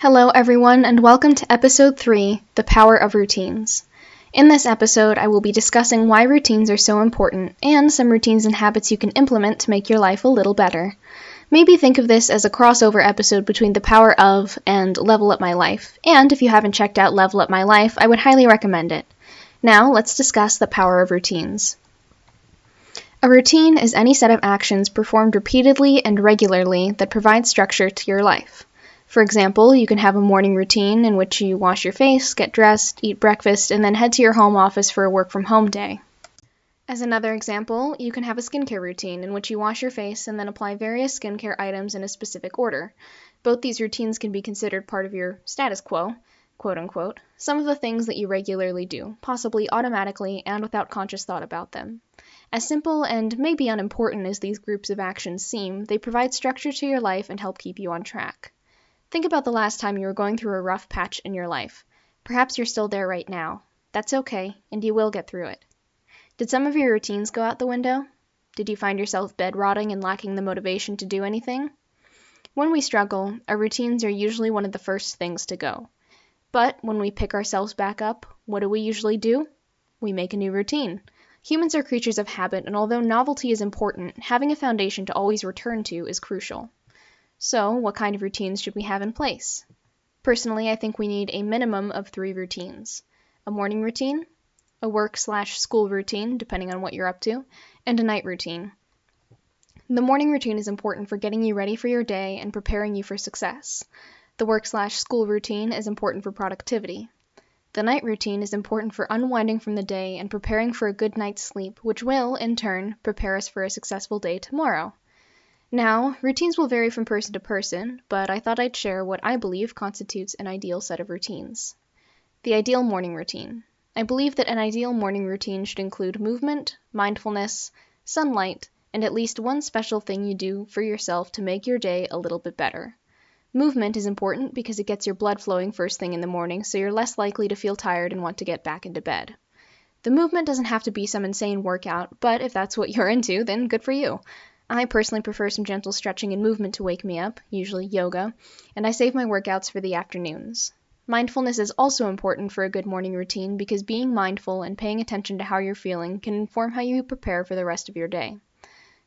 Hello, everyone, and welcome to Episode 3, The Power of Routines. In this episode, I will be discussing why routines are so important and some routines and habits you can implement to make your life a little better. Maybe think of this as a crossover episode between The Power of and Level Up My Life, and if you haven't checked out Level Up My Life, I would highly recommend it. Now, let's discuss the power of routines. A routine is any set of actions performed repeatedly and regularly that provide structure to your life. For example, you can have a morning routine in which you wash your face, get dressed, eat breakfast, and then head to your home office for a work-from-home day. As another example, you can have a skincare routine in which you wash your face and then apply various skincare items in a specific order. Both these routines can be considered part of your status quo, quote-unquote, some of the things that you regularly do, possibly automatically and without conscious thought about them. As simple and maybe unimportant as these groups of actions seem, they provide structure to your life and help keep you on track. Think about the last time you were going through a rough patch in your life. Perhaps you're still there right now. That's okay, and you will get through it. Did some of your routines go out the window? Did you find yourself bed-rotting and lacking the motivation to do anything? When we struggle, our routines are usually one of the first things to go. But when we pick ourselves back up, what do we usually do? We make a new routine. Humans are creatures of habit, and although novelty is important, having a foundation to always return to is crucial. So, what kind of routines should we have in place? Personally, I think we need a minimum of 3 routines. A morning routine, a work/school routine, depending on what you're up to, and a night routine. The morning routine is important for getting you ready for your day and preparing you for success. The work/school routine is important for productivity. The night routine is important for unwinding from the day and preparing for a good night's sleep, which will, in turn, prepare us for a successful day tomorrow. Now, routines will vary from person to person, but I thought I'd share what I believe constitutes an ideal set of routines. The ideal morning routine. I believe that an ideal morning routine should include movement, mindfulness, sunlight, and at least one special thing you do for yourself to make your day a little bit better. Movement is important because it gets your blood flowing first thing in the morning, so you're less likely to feel tired and want to get back into bed. The movement doesn't have to be some insane workout, but if that's what you're into, then good for you. I personally prefer some gentle stretching and movement to wake me up, usually yoga, and I save my workouts for the afternoons. Mindfulness is also important for a good morning routine because being mindful and paying attention to how you're feeling can inform how you prepare for the rest of your day.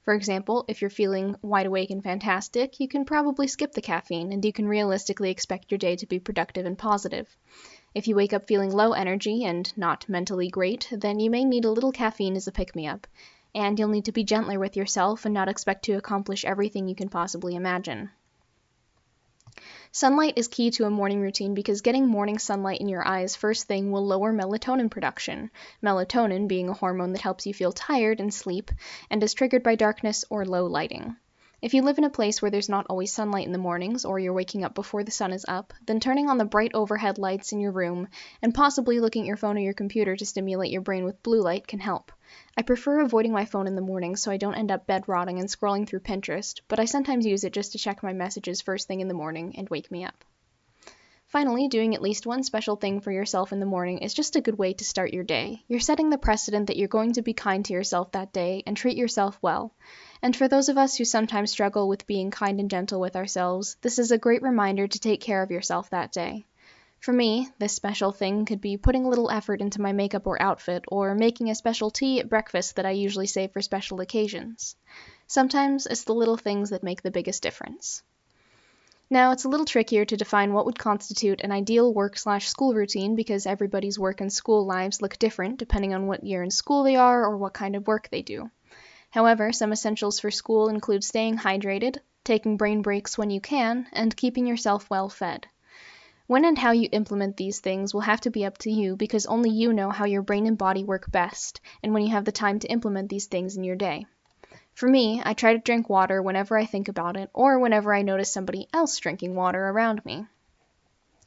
For example, if you're feeling wide awake and fantastic, you can probably skip the caffeine and you can realistically expect your day to be productive and positive. If you wake up feeling low energy and not mentally great, then you may need a little caffeine as a pick-me-up. And you'll need to be gentler with yourself and not expect to accomplish everything you can possibly imagine. Sunlight is key to a morning routine because getting morning sunlight in your eyes first thing will lower melatonin production, melatonin being a hormone that helps you feel tired and sleep and is triggered by darkness or low lighting. If you live in a place where there's not always sunlight in the mornings or you're waking up before the sun is up, then turning on the bright overhead lights in your room and possibly looking at your phone or your computer to stimulate your brain with blue light can help. I prefer avoiding my phone in the morning so I don't end up bed-rotting and scrolling through Pinterest, but I sometimes use it just to check my messages first thing in the morning and wake me up. Finally, doing at least one special thing for yourself in the morning is just a good way to start your day. You're setting the precedent that you're going to be kind to yourself that day and treat yourself well. And for those of us who sometimes struggle with being kind and gentle with ourselves, this is a great reminder to take care of yourself that day. For me, this special thing could be putting a little effort into my makeup or outfit, or making a special tea at breakfast that I usually save for special occasions. Sometimes it's the little things that make the biggest difference. Now, it's a little trickier to define what would constitute an ideal work/school routine because everybody's work and school lives look different depending on what year in school they are or what kind of work they do. However, some essentials for school include staying hydrated, taking brain breaks when you can, and keeping yourself well fed. When and how you implement these things will have to be up to you because only you know how your brain and body work best and when you have the time to implement these things in your day. For me, I try to drink water whenever I think about it or whenever I notice somebody else drinking water around me.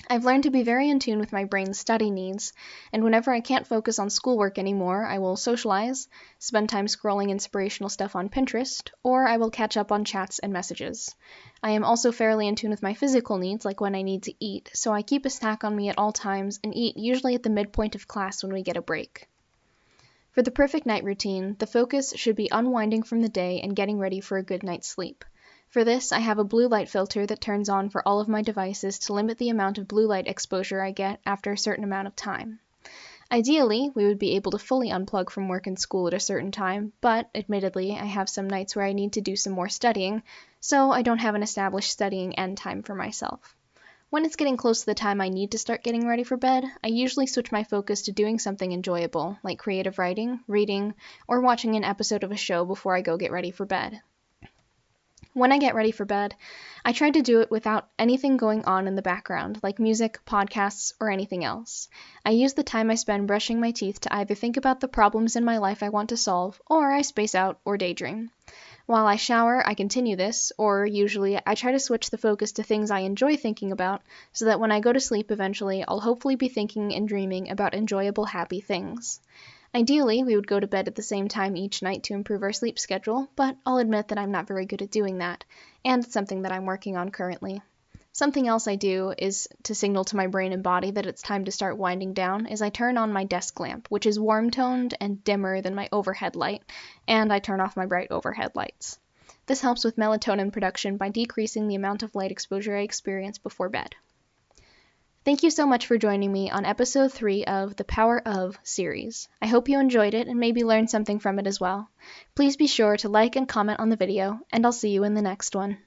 I've learned to be very in tune with my brain's study needs, and whenever I can't focus on schoolwork anymore, I will socialize, spend time scrolling inspirational stuff on Pinterest, or I will catch up on chats and messages. I am also fairly in tune with my physical needs, like when I need to eat, so I keep a snack on me at all times and eat usually at the midpoint of class when we get a break. For the perfect night routine, the focus should be unwinding from the day and getting ready for a good night's sleep. For this, I have a blue light filter that turns on for all of my devices to limit the amount of blue light exposure I get after a certain amount of time. Ideally, we would be able to fully unplug from work and school at a certain time, but admittedly, I have some nights where I need to do some more studying, so I don't have an established studying end time for myself. When it's getting close to the time I need to start getting ready for bed, I usually switch my focus to doing something enjoyable, like creative writing, reading, or watching an episode of a show before I go get ready for bed. When I get ready for bed, I try to do it without anything going on in the background, like music, podcasts, or anything else. I use the time I spend brushing my teeth to either think about the problems in my life I want to solve, or I space out or daydream. While I shower, I continue this, or usually I try to switch the focus to things I enjoy thinking about, so that when I go to sleep eventually, I'll hopefully be thinking and dreaming about enjoyable, happy things. Ideally, we would go to bed at the same time each night to improve our sleep schedule, but I'll admit that I'm not very good at doing that, and it's something that I'm working on currently. Something else I do is to signal to my brain and body that it's time to start winding down is I turn on my desk lamp, which is warm-toned and dimmer than my overhead light, and I turn off my bright overhead lights. This helps with melatonin production by decreasing the amount of light exposure I experience before bed. Thank you so much for joining me on episode 3 of the Power of series. I hope you enjoyed it and maybe learned something from it as well. Please be sure to like and comment on the video, and I'll see you in the next one.